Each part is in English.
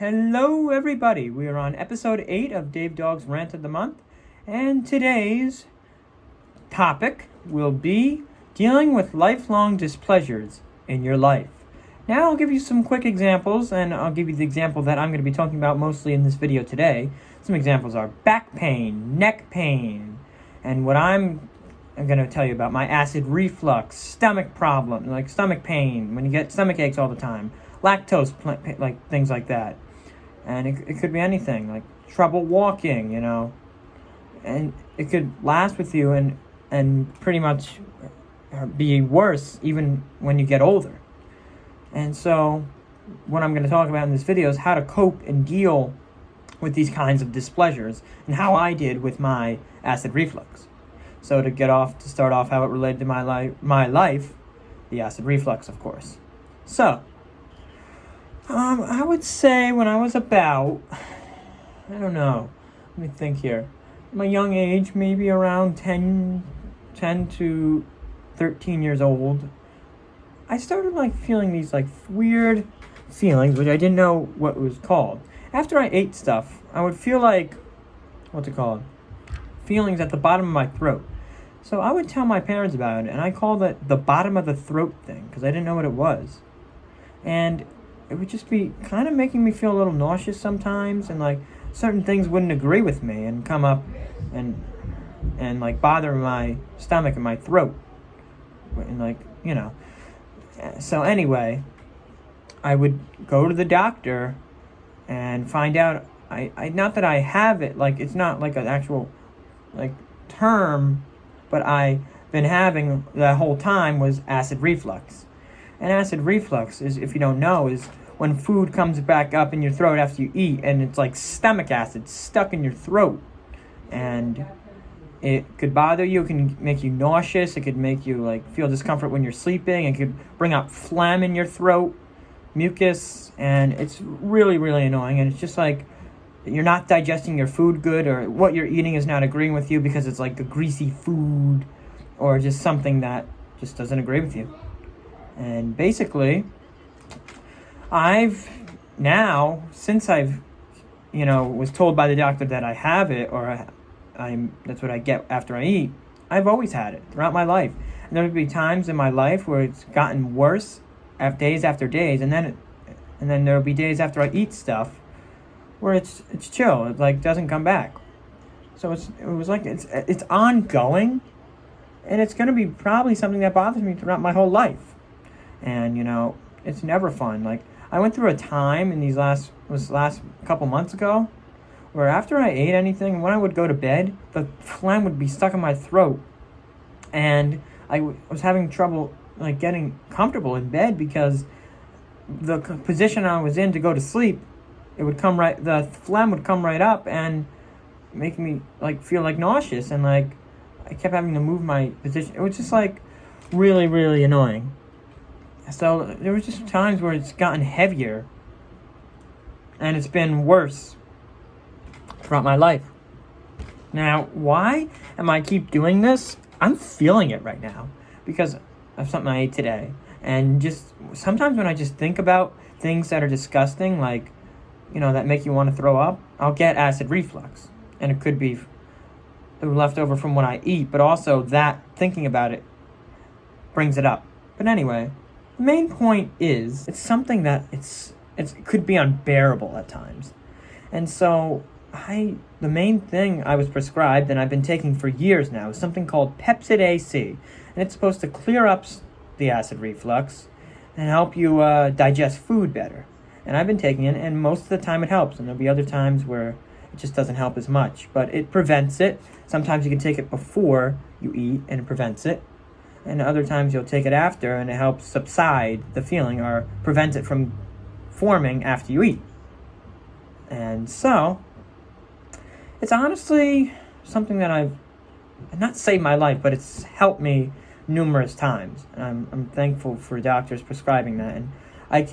Hello everybody, we are on episode 8 of Dawg's Rant of the Month, and today's topic will be dealing with lifelong displeasures in your life. Now I'll give you some quick examples, and I'll give you the example that I'm going to be talking about mostly in this video today. Some examples are back pain, neck pain, and what I'm going to tell you about my acid reflux, stomach problem, like stomach pain, when you get stomach aches all the time, lactose, like things like that. And it could be anything, like trouble walking, and it could last with you and pretty much be worse even when you get older. And so what I'm going to talk about in this video is how to cope and deal with these kinds of displeasures and how I did with my acid reflux. So to start off how it related to my life, the acid reflux, of course. So I would say when I was about, I don't know, let me think here. My young age, maybe around 10 to 13 years old, I started feeling these weird feelings, which I didn't know what it was called. After I ate stuff, I would feel feelings at the bottom of my throat. So I would tell my parents about it, and I called it the bottom of the throat thing, because I didn't know what it was. And it would just be kind of making me feel a little nauseous sometimes, and certain things wouldn't agree with me and come up and bother my stomach and my throat. And So anyway, I would go to the doctor and find out, I not that I have it, it's not an actual term, but I've been having the whole time was acid reflux. And acid reflux is, if you don't know, is when food comes back up in your throat after you eat, and it's like stomach acid stuck in your throat. And it could bother you, it can make you nauseous, it could make you feel discomfort when you're sleeping, it could bring up phlegm in your throat, mucus, and it's really, really annoying. And it's just you're not digesting your food good, or what you're eating is not agreeing with you because it's a greasy food, or just something that just doesn't agree with you. And basically, since I've was told by the doctor that I have it, or that's what I get after I eat, I've always had it throughout my life. And there would be times in my life where it's gotten worse days after days, and then there will be days after I eat stuff where it's chill, it doesn't come back. So it's ongoing, and it's going to be probably something that bothers me throughout my whole life. And it's never fun. I went through a time in these last couple months ago where after I ate anything, when I would go to bed, the phlegm would be stuck in my throat, and I was having trouble getting comfortable in bed because the position I was in to go to sleep, the phlegm would come right up and make me feel nauseous, and I kept having to move my position. It was just really, really annoying. So there was just times where it's gotten heavier, and it's been worse throughout my life. Now, why am I keep doing this? I'm feeling it right now because of something I ate today. And just sometimes when I just think about things that are disgusting, that make you want to throw up, I'll get acid reflux. And it could be left over from what I eat, but also that thinking about it brings it up. But anyway, the main point is it's something that it could be unbearable at times. And so the main thing I was prescribed, and I've been taking for years now, is something called Pepsid AC. And it's supposed to clear up the acid reflux and help you digest food better. And I've been taking it, and most of the time it helps. And there'll be other times where it just doesn't help as much. But it prevents it. Sometimes you can take it before you eat, and it prevents it. And other times you'll take it after, and it helps subside the feeling or prevents it from forming after you eat. And so it's honestly something that I've not saved my life, but it's helped me numerous times. And I'm thankful for doctors prescribing that. And I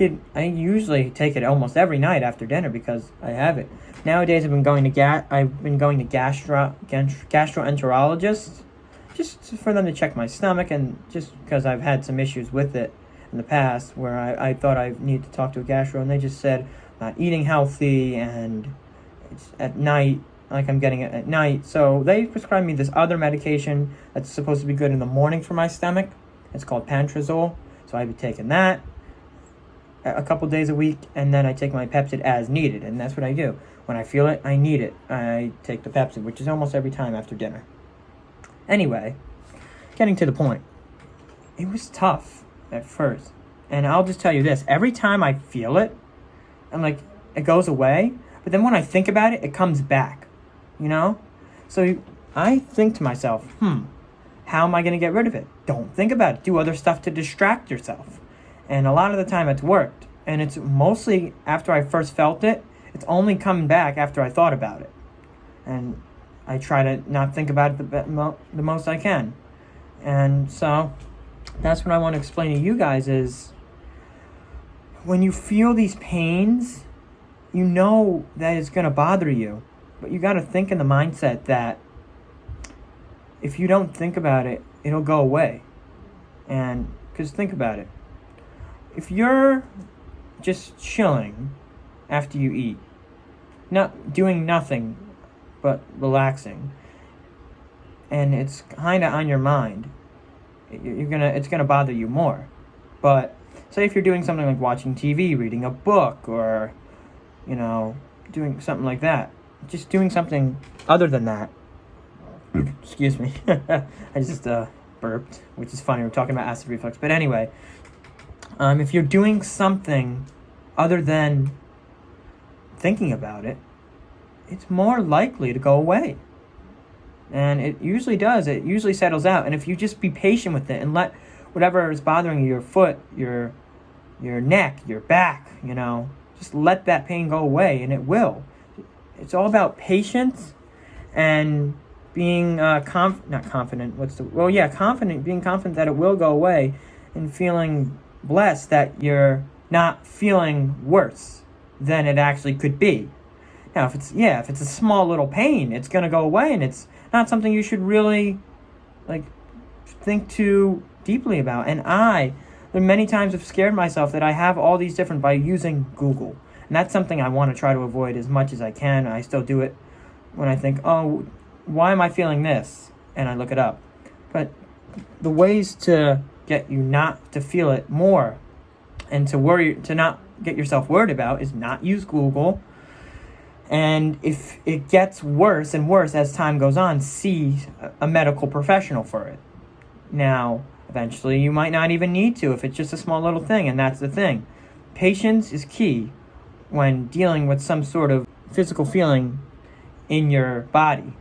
usually take it almost every night after dinner because I have it. Nowadays I've been going to gastroenterologists, just for them to check my stomach, and just because I've had some issues with it in the past where I thought I needed to talk to a gastro, and they just said, not eating healthy, and it's at night, like I'm getting it at night. So they prescribed me this other medication that's supposed to be good in the morning for my stomach. It's called Pantrazole. So I'd be taking that a couple days a week, and then I take my Pepsid as needed, and that's what I do. When I feel it, I need it, I take the Pepsid, which is almost every time after dinner. Anyway, getting to the point. It was tough at first. And I'll just tell you this. Every time I feel it, and like, it goes away. But then when I think about it, it comes back. You know? So I think to myself, how am I going to get rid of it? Don't think about it. Do other stuff to distract yourself. And a lot of the time it's worked. And it's mostly after I first felt it. It's only coming back after I thought about it. And I try to not think about it the most I can. And so that's what I want to explain to you guys is when you feel these pains, you know that it's going to bother you. But you got to think in the mindset that if you don't think about it, it'll go away. And because think about it. If you're just chilling after you eat, not doing nothing but relaxing, and it's kind of on your mind, it's gonna bother you more. But say if you're doing something like watching TV, reading a book, or doing something like that, just doing something other than that. Excuse me, I just burped, which is funny. We're talking about acid reflux, but anyway, if you're doing something other than thinking about it, it's more likely to go away. And it usually does. It usually settles out. And if you just be patient with it and let whatever is bothering you, your foot, your neck, your back, just let that pain go away, and it will. It's all about patience and being confident, being confident that it will go away, and feeling blessed that you're not feeling worse than it actually could be. Now, if it's a small little pain, it's going to go away, and it's not something you should really think too deeply about. And there many times have scared myself that I have all these different by using Google. And that's something I want to try to avoid as much as I can. I still do it when I think, oh, why am I feeling this? And I look it up. But the ways to get you not to feel it more and to not get yourself worried about is not use Google. And if it gets worse and worse as time goes on, see a medical professional for it. Now, eventually you might not even need to if it's just a small little thing, and that's the thing. Patience is key when dealing with some sort of physical feeling in your body.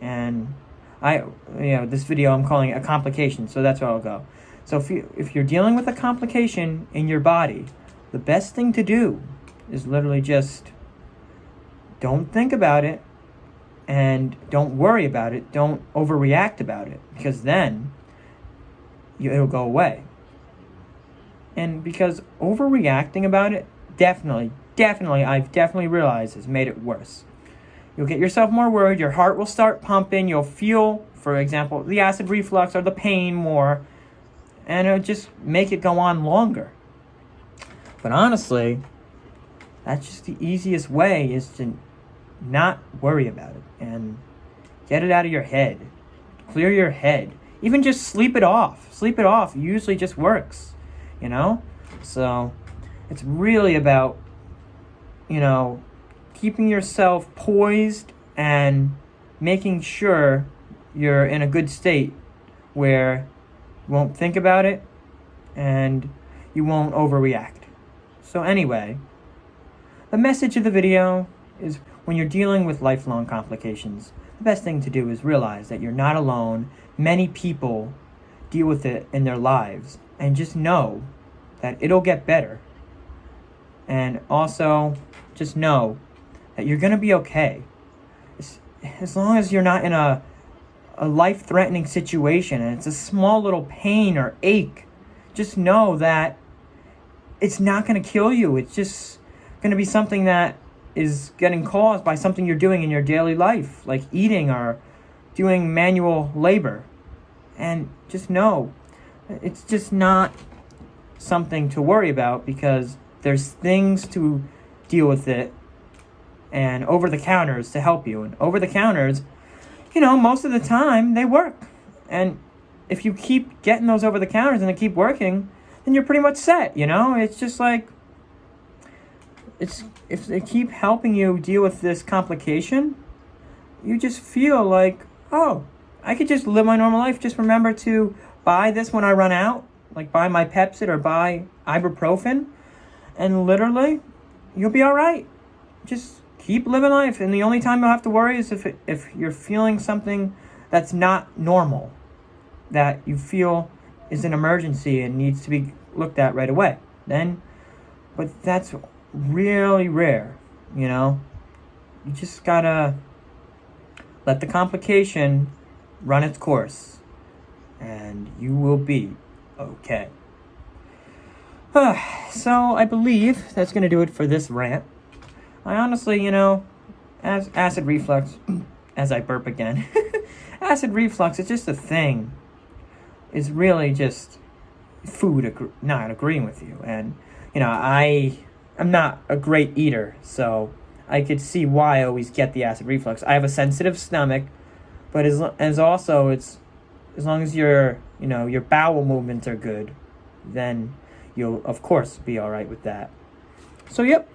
And this video I'm calling it a complication, so that's where I'll go. So if you're dealing with a complication in your body, the best thing to do is literally just don't think about it and don't worry about it. Don't overreact about it, because then it'll go away. And because overreacting about it definitely I've realized has made it worse. You'll get yourself more worried, your heart will start pumping, you'll feel, for example, the acid reflux or the pain more, and it'll just make it go on longer. But honestly, that's just the easiest way, is to not worry about it and get it out of your head. Clear your head. Even just sleep it off. Sleep it off usually just works, So it's really about, keeping yourself poised and making sure you're in a good state where you won't think about it and you won't overreact. So anyway, the message of the video is when you're dealing with lifelong complications, the best thing to do is realize that you're not alone. Many people deal with it in their lives, and just know that it'll get better. And also, just know that you're going to be okay. As long as you're not in a life-threatening situation and it's a small little pain or ache, just know that it's not going to kill you. It's just going to be something that is getting caused by something you're doing in your daily life, like eating or doing manual labor. And just know it's just not something to worry about, because there's things to deal with it, and over-the-counters to help you. And over-the-counters, you know, most of the time, they work. And if you keep getting those over-the-counters and they keep working, then you're pretty much set, you know? It's just like, if they keep helping you deal with this complication, you just feel like, oh, I could just live my normal life. Just remember to buy this when I run out, like buy my Pepcid or buy ibuprofen, and literally, you'll be all right. Just keep living life, and the only time you'll have to worry is if you're feeling something that's not normal, that you feel is an emergency and needs to be looked at right away. But that's really rare, you know? You just gotta let the complication run its course, and you will be okay. So I believe that's gonna do it for this rant. I honestly, you know, as acid reflux, as I burp again, acid reflux is just a thing. It's really just food not agreeing with you. And, you know, I'm not a great eater, so I could see why I always get the acid reflux. I have a sensitive stomach, but as long as your bowel movements are good, then you'll, of course, be all right with that. So, yep.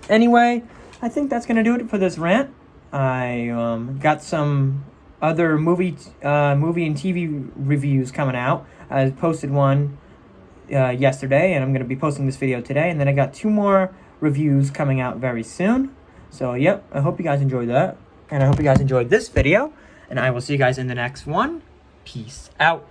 Anyway, I think that's going to do it for this rant. I got some other movie and TV reviews coming out. I posted one yesterday, and I'm going to be posting this video today. And then I got 2 more reviews coming out very soon. So, yep, I hope you guys enjoyed that. And I hope you guys enjoyed this video. And I will see you guys in the next one. Peace out.